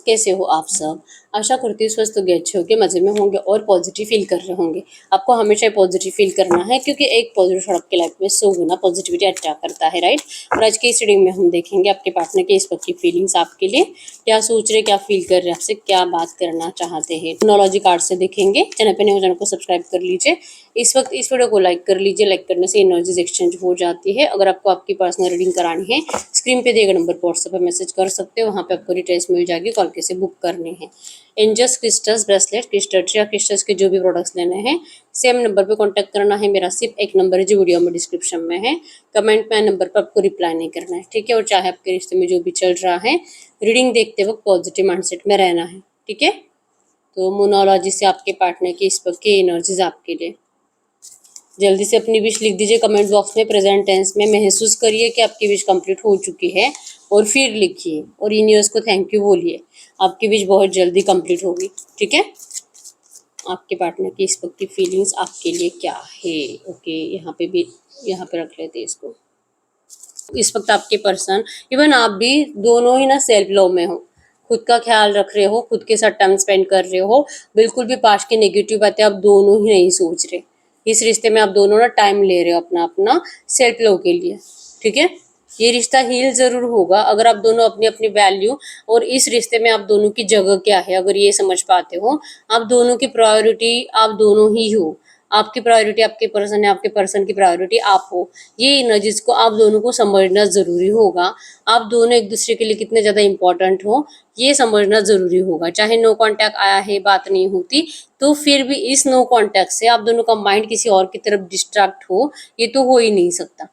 कैसे हो आप सब। आशा करती हूँ स्वस्थ होंगे, अच्छे होंगे, मज़े में होंगे और पॉजिटिव फील कर रहे होंगे। आपको हमेशा पॉजिटिव फील करना है क्योंकि एक पॉजिटिव थॉट आपकी लाइफ में 100 गुना पॉजिटिविटी अट्रैक्ट करता है, राइट। और आज की इस रीडिंग में हम देखेंगे आपके पार्टनर के इस वक्त की फीलिंग्स आपके लिए, क्या सोच रहे, क्या फील कर रहे हैं, आपसे क्या बात करना चाहते हैं। न्यूमरोलॉजी कार्ड से देखेंगे। चैनल पे नए हो चैनल को सब्सक्राइब कर लीजिए। इस वक्त इस वीडियो को लाइक कर लीजिए। लाइक करने से एनर्जीज एक्सचेंज हो जाती है। अगर आपको आपकी पर्सनल रीडिंग करानी है, स्क्रीन पे दिए गए नंबर पर व्हाट्सएप पर मैसेज कर सकते हो। वहाँ पे आपको डिटेल्स मिल जाएगी, कॉल कैसे बुक करनी है। एंजल्स क्रिस्टल्स ब्रेसलेट क्रिस्टल्स या क्रिस्टल्स के जो भी प्रोडक्ट्स लेने हैं, सेम नंबर पे कांटेक्ट करना है। मेरा सिर्फ एक नंबर है जो वीडियो में डिस्क्रिप्शन में है। कमेंट में नंबर पर आपको रिप्लाई नहीं करना है, ठीक है। और चाहे आपके रिश्ते में जो भी चल रहा है, रीडिंग देखते वक्त पॉजिटिव माइंडसेट में रहना है, ठीक है। तो मोनोलॉजी से आपके पार्टनर की इस वक्त की एनर्जीज आपके लिए। जल्दी से अपनी विश लिख दीजिए कमेंट बॉक्स में। प्रेजेंट टेंस में महसूस करिए कि आपकी विश कंप्लीट हो चुकी है और फिर लिखिए और यूनिवर्स को थैंक यू बोलिए। आपकी विश बहुत जल्दी कंप्लीट होगी, ठीक है। आपके पार्टनर की इस वक्त की फीलिंग्स आपके लिए क्या है। ओके, यहाँ पे रख लेते हैं इसको। इस वक्त आपके पर्सन, इवन आप भी दोनों ही ना सेल्फ लव में हो, खुद का ख्याल रख रहे हो, खुद के साथ टाइम स्पेंड कर रहे हो। बिल्कुल भी पास्ट की नेगेटिव बातें आप दोनों ही नहीं सोच रहे। इस रिश्ते में आप दोनों ना टाइम ले रहे हो अपना अपना सेल्फ लव के लिए, ठीक है। ये रिश्ता हील जरूर होगा अगर आप दोनों अपनी अपनी वैल्यू और इस रिश्ते में आप दोनों की जगह क्या है अगर ये समझ पाते हो। आप दोनों की प्रायोरिटी आप दोनों ही हो। आपकी प्रायोरिटी आपके पर्सन है, आपके पर्सन की प्रायोरिटी आप हो। ये एनर्जीज को आप दोनों को समझना जरूरी होगा। आप दोनों एक दूसरे के लिए कितने ज्यादा इंपॉर्टेंट हो ये समझना जरूरी होगा। चाहे नो कांटेक्ट आया है, बात नहीं होती, तो फिर भी इस नो कांटेक्ट से आप दोनों का माइंड किसी और की तरफ डिस्ट्रैक्ट हो, ये तो हो ही नहीं सकता।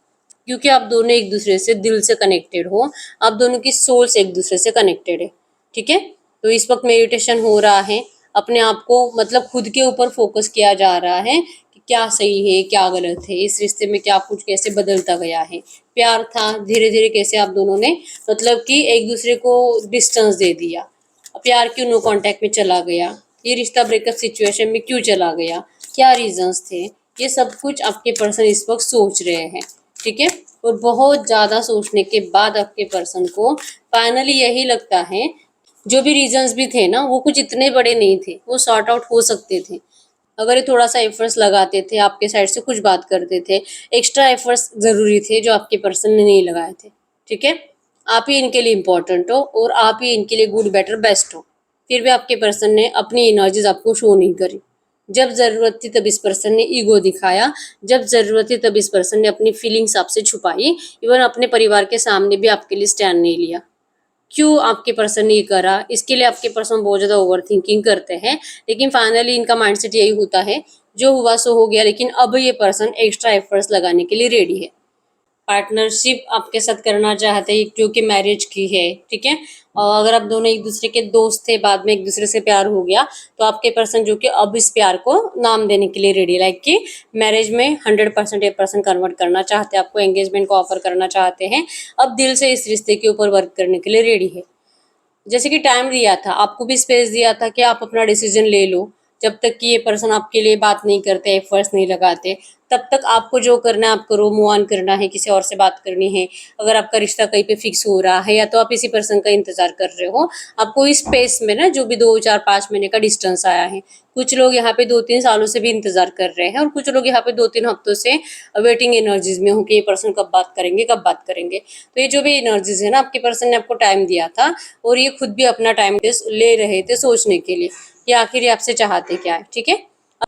क्योंकि आप दोनों एक दूसरे से दिल से कनेक्टेड हो, आप दोनों की सोल से एक दूसरे से कनेक्टेड है, ठीक है। तो इस वक्त मेडिटेशन हो रहा है, अपने आप को मतलब खुद के ऊपर फोकस किया जा रहा है कि क्या सही है क्या गलत है, इस रिश्ते में क्या कुछ कैसे बदलता गया है। प्यार था, धीरे धीरे कैसे आप दोनों ने मतलब कि एक दूसरे को डिस्टेंस दे दिया। प्यार क्यों नो कांटेक्ट में चला गया, ये रिश्ता ब्रेकअप सिचुएशन में क्यों चला गया, क्या रीजंस थे, ये सब कुछ आपके पर्सन इस वक्त सोच रहे हैं, ठीक है। और बहुत ज्यादा सोचने के बाद आपके पर्सन को फाइनली यही लगता है, जो भी रीजंस भी थे ना वो कुछ इतने बड़े नहीं थे, वो सॉर्ट आउट हो सकते थे अगर ये थोड़ा सा एफर्ट्स लगाते थे, आपके साइड से कुछ बात करते थे। एक्स्ट्रा एफर्ट्स जरूरी थे जो आपके पर्सन ने नहीं लगाए थे, ठीक है। आप ही इनके लिए इम्पोर्टेंट हो और आप ही इनके लिए गुड बेटर बेस्ट हो। फिर भी आपके पर्सन ने अपनी एनर्जीज आपको शो नहीं करी। जब जरूरत थी तब इस पर्सन ने ईगो दिखाया, जब जरूरत थी तब इस पर्सन ने अपनी फीलिंग्स आपसे छुपाई, इवन अपने परिवार के सामने भी आपके लिए स्टैंड नहीं लिया। क्यों आपके पर्सन ने ये करा, इसके लिए आपके पर्सन बहुत ज्यादा ओवर थिंकिंग करते हैं। लेकिन फाइनली इनका माइंडसेट यही होता है, जो हुआ सो हो गया, लेकिन अब ये पर्सन एक्स्ट्रा एफर्ट्स लगाने के लिए रेडी है। पार्टनरशिप आपके साथ करना चाहते हैं जो कि मैरिज की है, ठीक है। और अगर आप दोनों एक दूसरे के दोस्त थे, बाद में एक दूसरे से प्यार हो गया, तो आपके पर्सन जो कि अब इस प्यार को नाम देने के लिए रेडी, लाइक कि मैरिज में 100% ये पर्सन कन्वर्ट करना चाहते हैं, आपको एंगेजमेंट को ऑफर करना चाहते हैं। अब दिल से इस रिश्ते के ऊपर वर्क करने के लिए रेडी है। जैसे कि टाइम दिया था, आपको भी स्पेस दिया था कि आप अपना डिसीजन ले लो। जब तक कि ये पर्सन आपके लिए बात नहीं करते, एफर्ट्स नहीं लगाते, तब तक आपको जो करना है आप करो। मूव ऑन करना है, किसी और से बात करनी है। अगर आपका रिश्ता कहीं पे फिक्स हो रहा है या तो आप इसी पर्सन का इंतजार कर रहे हो, आपको इस स्पेस में ना जो भी 2 4 5 महीने का डिस्टेंस आया है, कुछ लोग यहाँ पे 2 3 सालों से भी इंतजार कर रहे हैं और कुछ लोग यहाँ पे 2 3 हफ्तों से वेटिंग एनर्जीज में हो कि ये पर्सन कब बात करेंगे कब बात करेंगे। तो ये जो भी एनर्जीज है ना, आपके पर्सन ने आपको टाइम दिया था और ये खुद भी अपना टाइम ले रहे थे सोचने के लिए कि आखिर ये आपसे चाहते क्या है, ठीक है।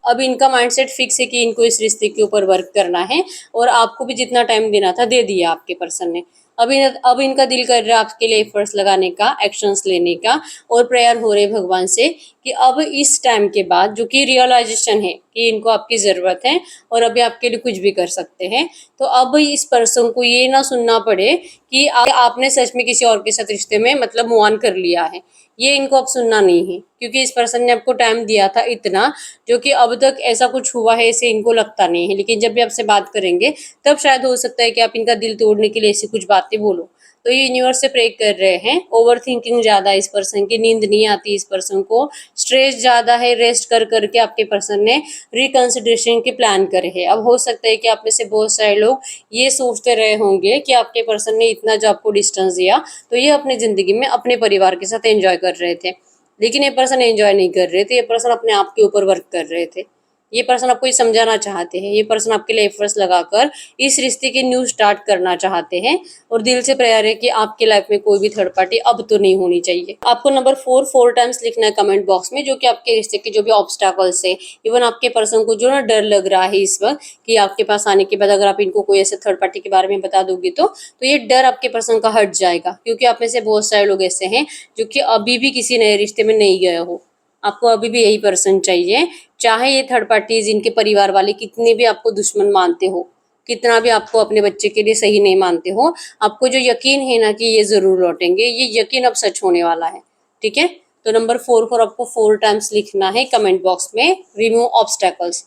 अब इनका माइंडसेट फिक्स है कि इनको इस रिश्ते के ऊपर वर्क करना है और आपको भी जितना टाइम देना था दे दिया आपके पर्सन ने। अब इनका दिल कर रहा है आपके लिए एफर्ट्स लगाने का, एक्शंस लेने का, और प्रेयर हो रहे भगवान से कि अब इस टाइम के बाद जो कि रियलाइजेशन है कि इनको आपकी ज़रूरत है और अभी आपके लिए कुछ भी कर सकते हैं। तो अब इस पर्सन को ये ना सुनना पड़े कि आपने सच में किसी और के साथ रिश्ते में मतलब मूव ऑन कर लिया है। ये इनको अब सुनना नहीं है क्योंकि इस पर्सन ने आपको टाइम दिया था इतना, जो कि अब तक ऐसा कुछ हुआ है ऐसे इनको लगता नहीं है। लेकिन जब भी आपसे बात करेंगे तब शायद हो सकता है कि आप इनका दिल तोड़ने के लिए ऐसी कुछ बात बातें बोलो। तो ये यूनिवर्स से प्रे कर रहे हैं। ओवर थिंकिंग ज़्यादा है इस पर्सन की, नींद नहीं आती इस पर्सन को, स्ट्रेस ज़्यादा है, रेस्ट कर करके आपके पर्सन ने रिकंसिडरेशन के प्लान करे हैं। अब हो सकता है कि आप में से बहुत सारे लोग ये सोचते रहे होंगे कि आपके पर्सन ने इतना जो आपको डिस्टेंस दिया तो ये अपनी ज़िंदगी में अपने परिवार के साथ एंजॉय कर रहे थे, लेकिन ये पर्सन एंजॉय नहीं कर रहे थे, ये पर्सन अपने आप के ऊपर वर्क कर रहे थे। ये पर्सन आपको ये समझाना चाहते हैं, ये पर्सन आपके लिए एफर्ट्स लगाकर इस रिश्ते की न्यू स्टार्ट करना चाहते हैं और दिल से प्रेयर है कि आपके लाइफ में कोई भी थर्ड पार्टी अब तो नहीं होनी चाहिए। आपको नंबर 4 टाइम्स लिखना है कमेंट बॉक्स में, जो कि आपके रिश्ते के जो भी ऑब्स्टैकल्स है, इवन आपके पर्सन को जो ना डर लग रहा है इस वक्त कि आपके पास आने के बाद अगर आप इनको कोई ऐसे थर्ड पार्टी के बारे में बता दोगे तो ये डर आपके पर्सन का हट जाएगा। क्योंकि आप में से बहुत सारे लोग ऐसे हैं जो कि अभी भी किसी नए रिश्ते में नहीं गए हो, आपको अभी भी यही पर्सन चाहिए। चाहे ये थर्ड पार्टीज इनके परिवार वाले कितने भी आपको दुश्मन मानते हो, कितना भी आपको अपने बच्चे के लिए सही नहीं मानते हो, आपको जो यकीन है ना कि ये जरूर लौटेंगे, ये यकीन अब सच होने वाला है। ठीक है, तो नंबर 4 आपको 4 टाइम्स लिखना है कमेंट बॉक्स में, रिमूव ऑब्स्टैकल्स।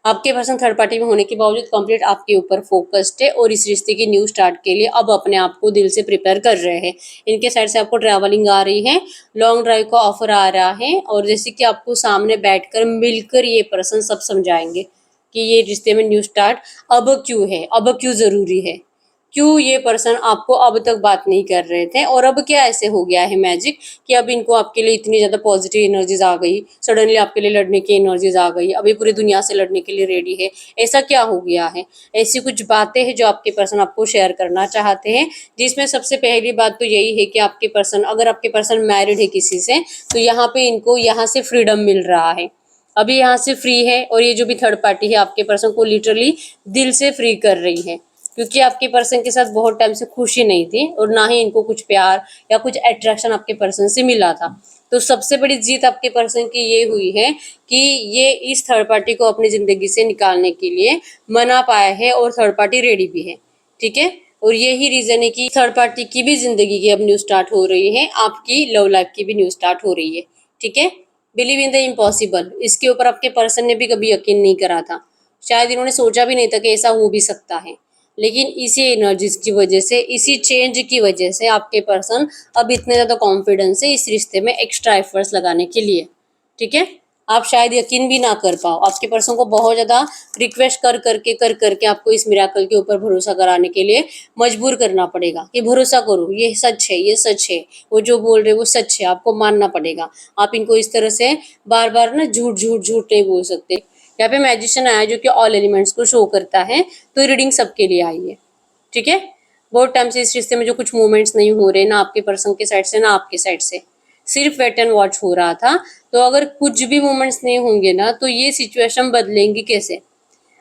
आपके पर्सन थर्ड पार्टी में होने के बावजूद कंप्लीट आपके ऊपर फोकस्ड है और इस रिश्ते की न्यू स्टार्ट के लिए अब अपने आप को दिल से प्रिपेयर कर रहे हैं। इनके साइड से आपको ट्रैवलिंग आ रही है, लॉन्ग ड्राइव का ऑफर आ रहा है, और जैसे कि आपको सामने बैठकर मिलकर ये पर्सन सब समझाएंगे कि ये रिश्ते में न्यू स्टार्ट अब क्यों है, अब क्यों ज़रूरी है, क्यों ये पर्सन आपको अब तक बात नहीं कर रहे थे और अब क्या ऐसे हो गया है मैजिक कि अब इनको आपके लिए इतनी ज़्यादा पॉजिटिव एनर्जीज आ गई, सडनली आपके लिए लड़ने की एनर्जीज आ गई, अभी पूरी दुनिया से लड़ने के लिए रेडी है। ऐसा क्या हो गया है? ऐसी कुछ बातें हैं जो आपके पर्सन आपको शेयर करना चाहते हैं, जिसमें सबसे पहली बात तो यही है कि आपके पर्सन, अगर आपके पर्सन मैरिड है किसी से, तो यहाँ पे इनको यहाँ से फ्रीडम मिल रहा है, अभी यहाँ से फ्री है। और ये जो भी थर्ड पार्टी है आपके पर्सन को लिटरली दिल से फ्री कर रही है, क्योंकि आपके पर्सन के साथ बहुत टाइम से खुशी नहीं थी और ना ही इनको कुछ प्यार या कुछ अट्रैक्शन आपके पर्सन से मिला था। तो सबसे बड़ी जीत आपके पर्सन की ये हुई है कि ये इस थर्ड पार्टी को अपनी जिंदगी से निकालने के लिए मना पाया है और थर्ड पार्टी रेडी भी है। ठीक है, और यही रीजन है कि थर्ड पार्टी की भी जिंदगी की अब न्यू स्टार्ट हो रही है, आपकी लव लाइफ की भी न्यू स्टार्ट हो रही है। ठीक है, बिलीव इन द इम्पॉसिबल, इसके ऊपर आपके पर्सन ने भी कभी यकीन नहीं करा था, शायद इन्होंने सोचा भी नहीं था कि ऐसा हो भी सकता है, लेकिन इसी एनर्जीज की वजह से, इसी चेंज की वजह से आपके पर्सन अब इतने ज़्यादा कॉन्फिडेंस है इस रिश्ते में एक्स्ट्रा एफर्ट्स लगाने के लिए। ठीक है, आप शायद यकीन भी ना कर पाओ, आपके पर्सन को बहुत ज़्यादा रिक्वेस्ट कर करके आपको इस मिराकल के ऊपर भरोसा कराने के लिए मजबूर करना पड़ेगा कि भरोसा करो, ये सच है, ये सच है, वो जो बोल रहे वो सच है, आपको मानना पड़ेगा। आप इनको इस तरह से बार बार ना झूठ झूठ झूठ नहीं बोल सकते। यहाँ पे मैजिशियन आया जो कि ऑल एलिमेंट्स को शो करता है, तो रीडिंग सबके लिए आई है। ठीक है, बहुत टाइम से इस रिश्ते में जो कुछ मूवमेंट्स नहीं हो रहे, ना आपके पर्सन के साइड से ना आपके साइड से, सिर्फ वेट एंड वॉच हो रहा था। तो अगर कुछ भी मूवमेंट्स नहीं होंगे ना, तो ये सिचुएशन बदलेंगी कैसे?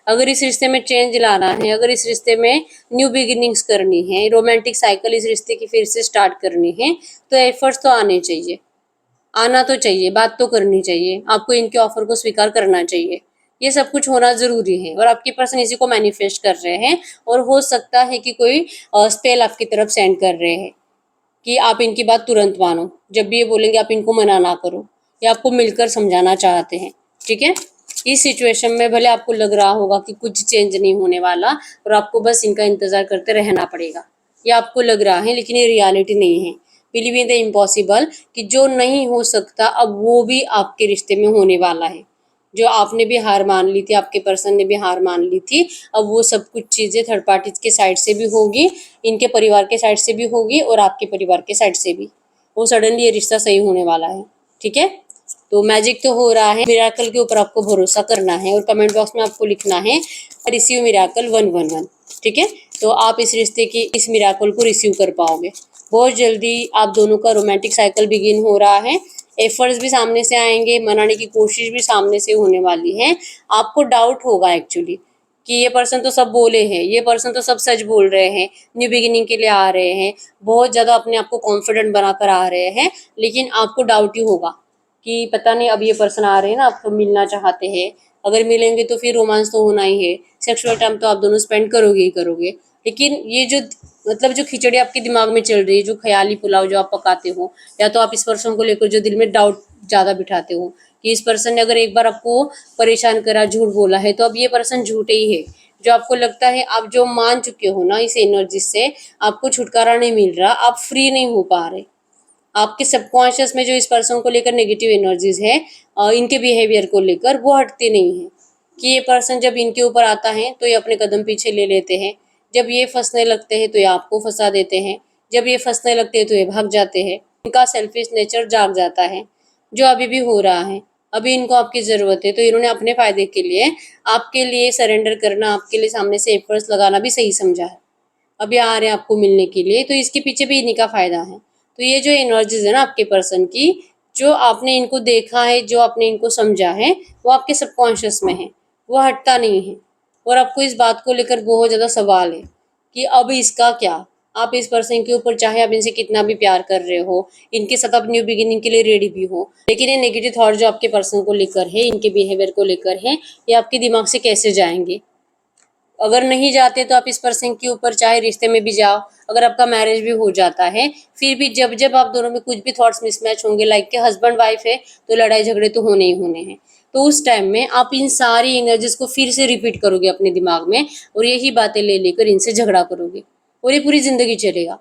अगर इस रिश्ते में चेंज लाना है, अगर इस रिश्ते में न्यू बिगिनिंग्स करनी है, रोमांटिक साइकिल इस रिश्ते की फिर से स्टार्ट करनी है, तो एफर्ट्स तो आने चाहिए, आना तो चाहिए, बात तो करनी चाहिए, आपको इनके ऑफर को स्वीकार करना चाहिए, ये सब कुछ होना जरूरी है। और आपके पर्सन इसी को मैनिफेस्ट कर रहे हैं, और हो सकता है कि कोई स्पेल आपकी तरफ सेंड कर रहे हैं कि आप इनकी बात तुरंत मानो, जब भी ये बोलेंगे आप इनको मना ना करो, या आपको मिलकर समझाना चाहते हैं। ठीक है, इस सिचुएशन में भले आपको लग रहा होगा कि कुछ चेंज नहीं होने वाला और आपको बस इनका इंतजार करते रहना पड़ेगा, ये आपको लग रहा है, लेकिन ये रियलिटी नहीं है। बिलीव इन द इम्पॉसिबल, कि जो नहीं हो सकता अब वो भी आपके रिश्ते में होने वाला है। जो आपने भी हार मान ली थी, आपके पर्सन ने भी हार मान ली थी, अब वो सब कुछ चीज़ें थर्ड पार्टीज के साइड से भी होगी, इनके परिवार के साइड से भी होगी और आपके परिवार के साइड से भी, वो सडनली ये रिश्ता सही होने वाला है। ठीक है, तो मैजिक तो हो रहा है, मिराकल के ऊपर आपको भरोसा करना है और कमेंट बॉक्स में आपको लिखना है रिसीव मिराकल 111। ठीक है, तो आप इस रिश्ते की इस मिराकल को रिसीव कर पाओगे। बहुत जल्दी आप दोनों का रोमांटिक साइकिल बिगिन हो रहा है, एफर्ट्स भी सामने से आएंगे, मनाने की कोशिश भी सामने से होने वाली है। आपको डाउट होगा एक्चुअली कि ये पर्सन तो सब बोले हैं, ये पर्सन तो सब सच बोल रहे हैं, न्यू बिगिनिंग के लिए आ रहे हैं, बहुत ज़्यादा अपने आप को कॉन्फिडेंट बनाकर आ रहे हैं, लेकिन आपको डाउट ही होगा कि पता नहीं अब ये पर्सन आ रहे हैं ना, आपको मिलना चाहते हैं, अगर मिलेंगे तो फिर रोमांस तो होना ही है, सेक्सुअल टाइम तो आप दोनों स्पेंड करोगे ही करोगे, लेकिन ये जो मतलब जो खिचड़ी आपके दिमाग में चल रही है, जो ख्याली पुलाव जो आप पकाते हो, या तो आप इस पर्सन को लेकर जो दिल में डाउट ज़्यादा बिठाते हो कि इस पर्सन ने अगर एक बार आपको परेशान करा, झूठ बोला है, तो अब ये पर्सन झूठे ही है, जो आपको लगता है आप जो मान चुके हो ना इस एनर्जी से, आपको छुटकारा नहीं मिल रहा, आप फ्री नहीं हो पा रहे। आपके सबकॉन्शियस में जो इस पर्सन को लेकर नेगेटिव एनर्जीज है, इनके बिहेवियर को लेकर, वो हटती नहीं है। कि ये पर्सन जब इनके ऊपर आता है तो ये अपने कदम पीछे ले लेते हैं, जब ये फंसने लगते हैं तो ये आपको फंसा देते हैं, जब ये फंसने लगते हैं तो ये भाग जाते हैं। इनका सेल्फिश नेचर जाग जाता है, जो अभी भी हो रहा है। अभी इनको आपकी ज़रूरत है, तो इन्होंने अपने फ़ायदे के लिए आपके लिए सरेंडर करना, आपके लिए सामने से एफर्ट्स लगाना भी सही समझा है। अभी आ रहे हैं आपको मिलने के लिए, तो इसके पीछे भी इन्हीं का फ़ायदा है। तो ये जो एनर्जीज है ना आपके पर्सन की, जो आपने इनको देखा है, जो आपने इनको समझा है, वो आपके सबकॉन्शियस में है, वो हटता नहीं है। और आपको इस बात को लेकर बहुत ज़्यादा सवाल है कि अब इसका क्या। आप इस पर्सन के ऊपर चाहे आप इनसे कितना भी प्यार कर रहे हो, इनके साथ आप न्यू बिगिनिंग के लिए रेडी भी हो, लेकिन ये नेगेटिव थॉट जो आपके पर्सन को लेकर है, इनके बिहेवियर को लेकर है, ये आपके दिमाग से कैसे जाएंगे। अगर नहीं जाते तो आप इस पर्सन के ऊपर चाहे रिश्ते में भी जाओ, अगर आपका मैरिज भी हो जाता है, फिर भी जब जब आप दोनों में कुछ भी थॉट्स मिसमैच होंगे, लाइक के हस्बैंड वाइफ है तो लड़ाई झगड़े तो होने ही होने हैं। तो उस टाइम में आप इन सारी एनर्जीज को फिर से रिपीट करोगे अपने दिमाग में, और यही बातें ले लेकर इनसे झगड़ा करोगे, और ये पूरी जिंदगी चलेगा।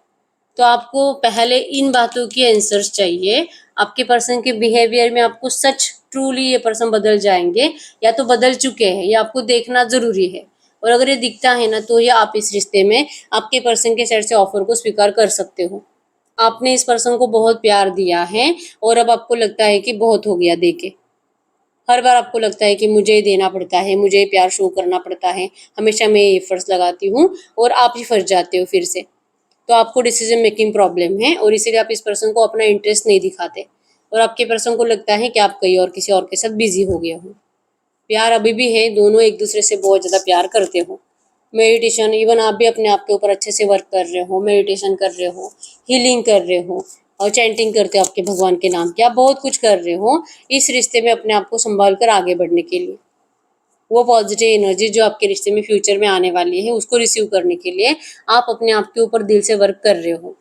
तो आपको पहले इन बातों की आंसर्स चाहिए। आपके पर्सन के बिहेवियर में आपको सच ट्रूली ये पर्सन बदल जाएंगे, या तो बदल चुके हैं, ये आपको देखना जरूरी है। और अगर ये दिखता है ना, तो ये आप इस रिश्ते में आपके पर्सन के साइड से ऑफर को स्वीकार कर सकते हो। आपने इस पर्सन को बहुत प्यार दिया है, और अब आपको लगता है कि बहुत हो गया देके। हर बार आपको लगता है कि मुझे देना पड़ता है, मुझे प्यार शो करना पड़ता है, हमेशा मैं एफर्ट्स लगाती हूँ, और आप ही फंस जाते हो फिर से। तो आपको डिसीजन मेकिंग प्रॉब्लम है, और इसीलिए आप इस पर्सन को अपना इंटरेस्ट नहीं दिखाते, और आपके पर्सन को लगता है कि आप कहीं और किसी और के साथ बिजी हो गए हो। प्यार अभी भी है, दोनों एक दूसरे से बहुत ज़्यादा प्यार करते हो। मेडिटेशन, इवन आप भी अपने आप के ऊपर अच्छे से वर्क कर रहे हो, मेडिटेशन कर रहे हो, हीलिंग कर रहे हो, और चैंटिंग करते हो आपके भगवान के नाम की, आप बहुत कुछ कर रहे हो इस रिश्ते में अपने आप को संभाल कर आगे बढ़ने के लिए। वो पॉजिटिव एनर्जी जो आपके रिश्ते में फ्यूचर में आने वाली है, उसको रिसीव करने के लिए आप अपने आप के ऊपर दिल से वर्क कर रहे हो।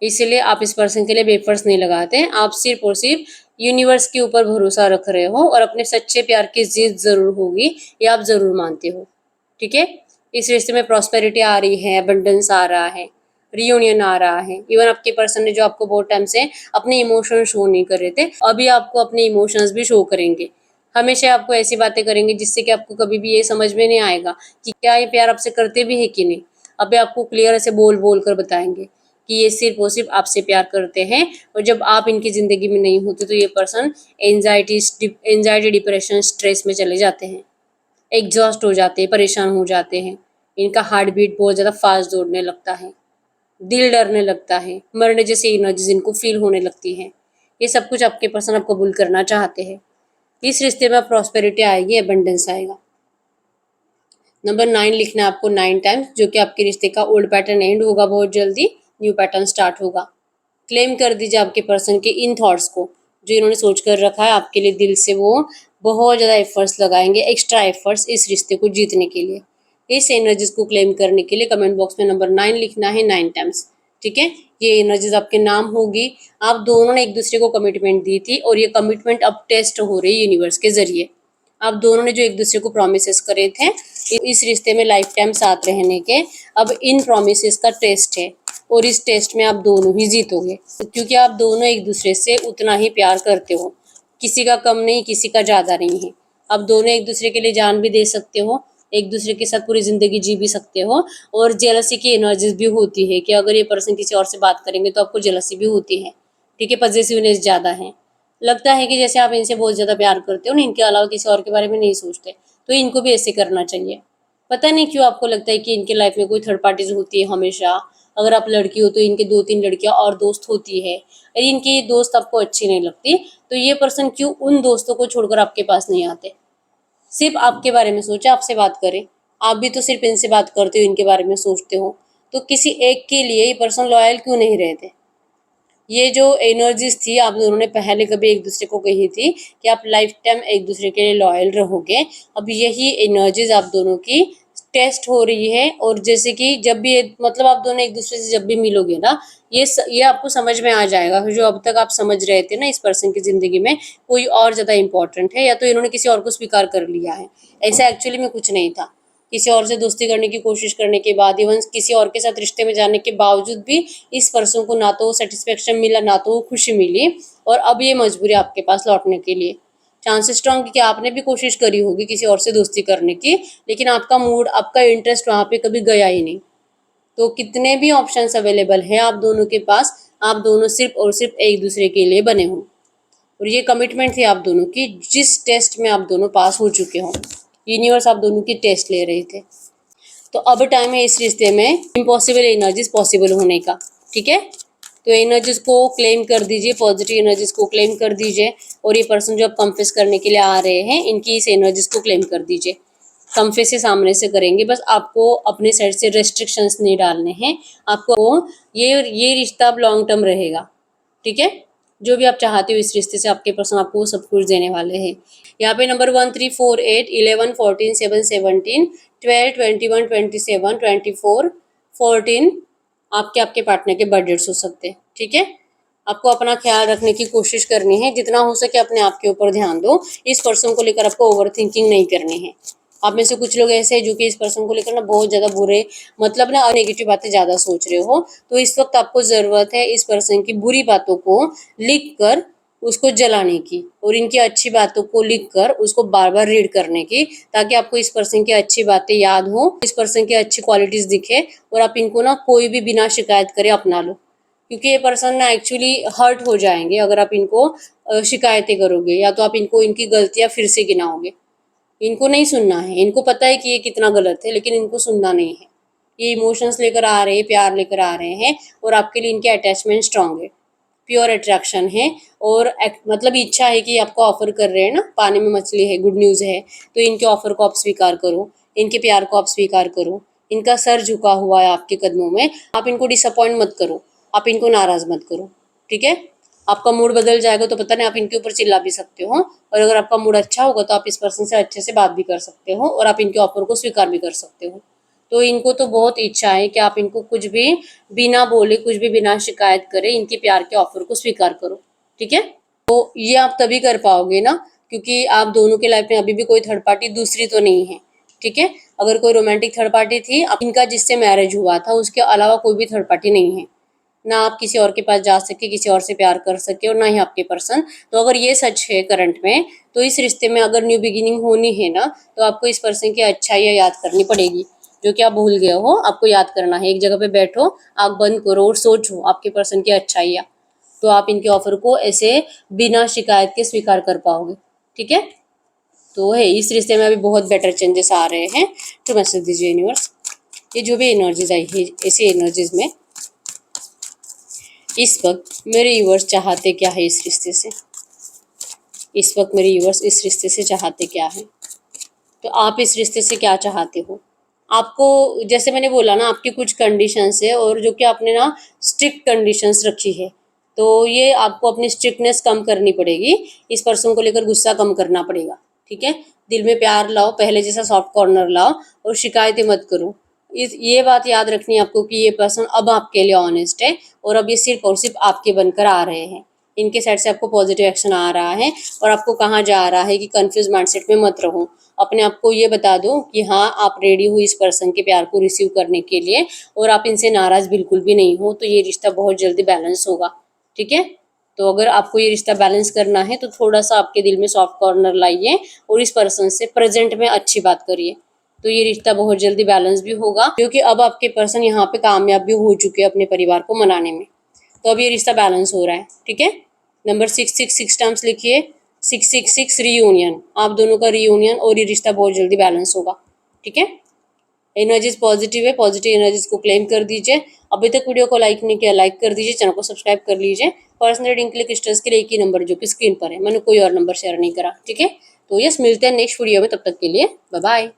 इसीलिए आप इस पर्सन के लिए वेफर्स नहीं लगाते, आप सिर्फ और सिर्फ यूनिवर्स के ऊपर भरोसा रख रहे हो, और अपने सच्चे प्यार की जीत जरूर होगी, ये आप जरूर मानते हो। ठीक है, इस रिश्ते में प्रॉस्पेरिटी आ रही है, अबंडेंस आ रहा है, रियूनियन आ रहा है। इवन आपके पर्सन ने जो आपको बहुत टाइम से अपने इमोशंस शो नहीं कर रहे थे, अभी आपको अपने इमोशंस भी शो करेंगे। हमेशा आपको ऐसी बातें करेंगे जिससे कि आपको कभी भी ये समझ में नहीं आएगा कि क्या ये प्यार आपसे करते भी है कि नहीं। अभी आपको क्लियर ऐसे बोल बोल कर बताएंगे कि ये सिर्फ और सिर्फ आपसे प्यार करते हैं, और जब आप इनकी ज़िंदगी में नहीं होते तो ये पर्सन एंजाइटी डिप्रेशन स्ट्रेस में चले जाते हैं, एग्जॉस्ट हो जाते हैं, परेशान हो जाते हैं। इनका हार्ट बीट बहुत ज़्यादा फास्ट दौड़ने लगता है, दिल डरने लगता है, मरने जैसी एनर्जीज इनको फील होने लगती है। ये सब कुछ आपके पर्सन आप कबूल करना चाहते हैं। इस रिश्ते में प्रॉस्पेरिटी आएगी, एबंडेंस आएगा। नंबर 9 लिखना है आपको 9 टाइम्स, जो कि आपके रिश्ते का ओल्ड पैटर्न एंड होगा बहुत जल्दी, न्यू पैटर्न स्टार्ट होगा। क्लेम कर दीजिए आपके पर्सन के इन थॉट्स को, जो इन्होंने सोच कर रखा है आपके लिए दिल से। वो बहुत ज़्यादा एफर्ट्स लगाएंगे, एक्स्ट्रा एफर्ट्स इस रिश्ते को जीतने के लिए। इस एनर्जीज को क्लेम करने के लिए कमेंट बॉक्स में नंबर 9 लिखना है 9 टाइम्स। ठीक है, ये एनर्जीज आपके नाम होगी। आप दोनों ने एक दूसरे को कमिटमेंट दी थी, और ये कमिटमेंट अब टेस्ट हो रही है यूनिवर्स के जरिए। आप दोनों ने जो एक दूसरे को प्रोमिसेस करे थे इस रिश्ते में लाइफ टाइम साथ रहने के, अब इन प्रोमिसेस का टेस्ट है, और इस टेस्ट में आप दोनों ही जीतोगे, क्योंकि आप दोनों एक दूसरे से उतना ही प्यार करते हो। किसी का कम नहीं, किसी का ज़्यादा नहीं है। आप दोनों एक दूसरे के लिए जान भी दे सकते हो, एक दूसरे के साथ पूरी ज़िंदगी जी भी सकते हो। और जेलसी की एनर्जीज भी होती है कि अगर ये पर्सन किसी और से बात करेंगे तो आपको जेलसी भी होती है। ठीक है, पॉजिटिवनेस ज़्यादा है। लगता है कि जैसे आप इनसे बहुत ज़्यादा प्यार करते हो ना, इनके अलावा किसी और के बारे में नहीं सोचते, तो इनको भी ऐसे करना चाहिए। पता नहीं क्यों आपको लगता है कि इनके लाइफ में कोई थर्ड पार्टीज होती है हमेशा। अगर आप लड़की हो तो इनके 2-3 लड़कियां और दोस्त होती है, और इनकी दोस्त आपको अच्छी नहीं लगती, तो ये पर्सन क्यों उन दोस्तों को छोड़कर आपके पास नहीं आते, सिर्फ आपके बारे में सोचे, आपसे बात करें। आप भी तो सिर्फ इनसे बात करते हो, इनके बारे में सोचते हो, तो किसी एक के लिए ये पर्सन लॉयल क्यों नहीं रहते। ये जो एनर्जीज थी आप दोनों ने पहले कभी एक दूसरे को कही थी कि आप लाइफ टाइम एक दूसरे के लिए लॉयल रहोगे, अब यही एनर्जीज आप दोनों की टेस्ट हो रही है। और जैसे कि जब भी मतलब आप दोनों एक दूसरे से जब भी मिलोगे ना, ये आपको समझ में आ जाएगा जो अब तक आप समझ रहे थे ना इस पर्सन की ज़िंदगी में कोई और ज़्यादा इंपॉर्टेंट है, या तो इन्होंने किसी और को स्वीकार कर लिया है। ऐसा एक्चुअली में कुछ नहीं था। किसी और से दोस्ती करने की कोशिश करने के बाद, इवन किसी और के साथ रिश्ते में जाने के बावजूद भी इस पर्सन को ना तो सेटिस्फेक्शन मिला, ना तो खुशी मिली, और अब ये मजबूरी आपके पास लौटने के लिए। चांसेस स्ट्रॉन्ग कि आपने भी कोशिश करी होगी किसी और से दोस्ती करने की, लेकिन आपका मूड, आपका इंटरेस्ट वहाँ पे कभी गया ही नहीं। तो कितने भी ऑप्शंस अवेलेबल हैं आप दोनों के पास, आप दोनों सिर्फ और सिर्फ एक दूसरे के लिए बने हो, और ये कमिटमेंट थी आप दोनों की, जिस टेस्ट में आप दोनों पास हो चुके हो। यूनिवर्स आप दोनों की टेस्ट ले रहे थे। तो अब टाइम है इस रिश्ते में इम्पॉसिबल एनर्जीज पॉसिबल होने का। ठीक है, तो एनर्जीज को क्लेम कर दीजिए, पॉजिटिव एनर्जीज को क्लेम कर दीजिए, और ये पर्सन जो आप कंफेस करने के लिए आ रहे हैं, इनकी इस एनर्जीज को क्लेम कर दीजिए। कंफेस से सामने से करेंगे, बस आपको अपने साइड से रेस्ट्रिक्शंस नहीं डालने हैं। आपको ये रिश्ता अब लॉन्ग टर्म रहेगा। ठीक है, जो भी आप चाहते हो इस रिश्ते से, आपके पर्सन आपको वो सब कुछ देने वाले हैं। यहाँ पे नंबर 1 3 4 8 11 14 7 17 12 21 27 24 14 आपके पार्टनर के बर्थ डेट्स हो सकते हैं। ठीक है, आपको अपना ख्याल रखने की कोशिश करनी है, जितना हो सके अपने आप के ऊपर ध्यान दो। इस पर्सन को लेकर आपको ओवर थिंकिंग नहीं करनी है। आप में से कुछ लोग ऐसे हैं जो कि इस पर्सन को लेकर ना बहुत ज़्यादा बुरे, मतलब ना नेगेटिव बातें ज़्यादा सोच रहे हो। तो इस वक्त आपको ज़रूरत है इस पर्सन की बुरी बातों को लिख कर उसको जलाने की, और इनकी अच्छी बातों को लिख कर उसको बार बार रीड करने की, ताकि आपको इस पर्सन की अच्छी बातें याद हो, इस पर्सन की अच्छी क्वालिटीज़ दिखे, और आप इनको ना कोई भी बिना शिकायत करे अपना लो। क्योंकि ये पर्सन ना एक्चुअली हर्ट हो जाएंगे अगर आप इनको शिकायतें करोगे, या तो आप इनको इनकी गलतियाँ फिर से गिनाओगे। इनको नहीं सुनना है, इनको पता है कि ये कितना गलत है, लेकिन इनको सुनना नहीं है। ये इमोशंस लेकर आ रहे हैं, प्यार लेकर आ रहे हैं, और आपके लिए इनके अटैचमेंट स्ट्रांग है, प्योर अट्रैक्शन है, और मतलब इच्छा है कि आपको ऑफर कर रहे हैं ना, पानी में मछली है, गुड न्यूज़ है। तो इनके ऑफर को आप स्वीकार करो, इनके प्यार को आप स्वीकार करो। इनका सर झुका हुआ है आपके कदमों में, आप इनको डिसअपॉइंट मत करो, आप इनको नाराज़ मत करो। ठीक है, आपका मूड बदल जाएगा तो पता नहीं आप इनके ऊपर चिल्ला भी सकते हो, और अगर आपका मूड अच्छा होगा तो आप इस पर्सन से अच्छे से बात भी कर सकते हो, और आप इनके ऑफर को स्वीकार भी कर सकते हो। तो इनको तो बहुत इच्छा है कि आप इनको कुछ भी बिना बोले, कुछ भी बिना शिकायत करे इनके प्यार के ऑफर को स्वीकार करो। ठीक है, तो ये आप तभी कर पाओगे ना, क्योंकि आप दोनों के लाइफ में अभी भी कोई थर्ड पार्टी दूसरी तो नहीं है। ठीक है, अगर कोई रोमांटिक थर्ड पार्टी थी, इनका जिससे मैरिज हुआ था, उसके अलावा कोई भी थर्ड पार्टी नहीं है। ना आप किसी और के पास जा सके, किसी और से प्यार कर सके, और ना ही आपके पर्सन। तो अगर ये सच है करंट में, तो इस रिश्ते में अगर न्यू बिगिनिंग होनी है ना, तो आपको इस पर्सन की अच्छाइयाँ याद करनी पड़ेगी, जो कि आप भूल गए हो। आपको याद करना है, एक जगह पे बैठो, आँख बंद करो और सोचो आपके पर्सन की अच्छाइयाँ। तो आप इनके ऑफर को ऐसे बिना शिकायत के स्वीकार कर पाओगे। ठीक है, तो है इस रिश्ते में अभी बहुत बेटर चेंजेस आ रहे हैं। तो मैसेज दीजिए यूनिवर्स, ये जो भी एनर्जीज आई है, ऐसी एनर्जीज में इस वक्त मेरे व्यूअर्स चाहते क्या है इस रिश्ते से। इस वक्त मेरे व्यूअर्स इस रिश्ते से चाहते क्या है, तो आप इस रिश्ते से क्या चाहते हो। आपको जैसे मैंने बोला ना, आपकी कुछ कंडीशंस है, और जो कि आपने ना स्ट्रिक्ट कंडीशंस रखी है, तो ये आपको अपनी स्ट्रिक्टनेस कम करनी पड़ेगी। इस पर्सन को लेकर गुस्सा कम करना पड़ेगा। ठीक है, दिल में प्यार लाओ, पहले जैसा सॉफ्ट कॉर्नर लाओ, और शिकायतें मत करो। ये बात याद रखनी है आपको कि ये पर्सन अब आपके लिए ऑनेस्ट है, और अब ये सिर्फ और सिर्फ आपके बनकर आ रहे हैं। इनके साइड से आपको पॉजिटिव एक्शन आ रहा है, और आपको कहाँ जा रहा है कि कंफ्यूज माइंडसेट में मत रहो। अपने आप को ये बता दो कि हाँ, आप रेडी हो इस पर्सन के प्यार को रिसीव करने के लिए, और आप इनसे नाराज़ बिल्कुल भी नहीं हो। तो ये रिश्ता बहुत जल्दी बैलेंस होगा। ठीक है, तो अगर आपको ये रिश्ता बैलेंस करना है, तो थोड़ा सा आपके दिल में सॉफ्ट कॉर्नर लाइए, और इस पर्सन से प्रेजेंट में अच्छी बात करिए। तो ये रिश्ता बहुत जल्दी बैलेंस भी होगा, क्योंकि अब आपके पर्सन यहाँ पे कामयाब भी हो चुके हैं अपने परिवार को मनाने में। तो अब ये रिश्ता बैलेंस हो रहा है। ठीक है, नंबर 666 टाइम्स लिखिए, 666 रीयूनियन, आप दोनों का रीयूनियन, और ये रिश्ता बहुत जल्दी बैलेंस होगा। ठीक है, एनर्जीज पॉजिटिव है, पॉजिटिव एनर्जीज को क्लेम कर दीजिए। अभी तक वीडियो को लाइक नहीं किया, लाइक कर दीजिए, चैनल को सब्सक्राइब कर लीजिए। पर्सनल रीडिंग के लिए क्रिस्टल्स के लिए एक ही नंबर जो कि स्क्रीन पर है, मैंने कोई और नंबर शेयर नहीं करा। ठीक है, तो यस, मिलते हैं नेक्स्ट वीडियो में, तब तक के लिए बाय बाय।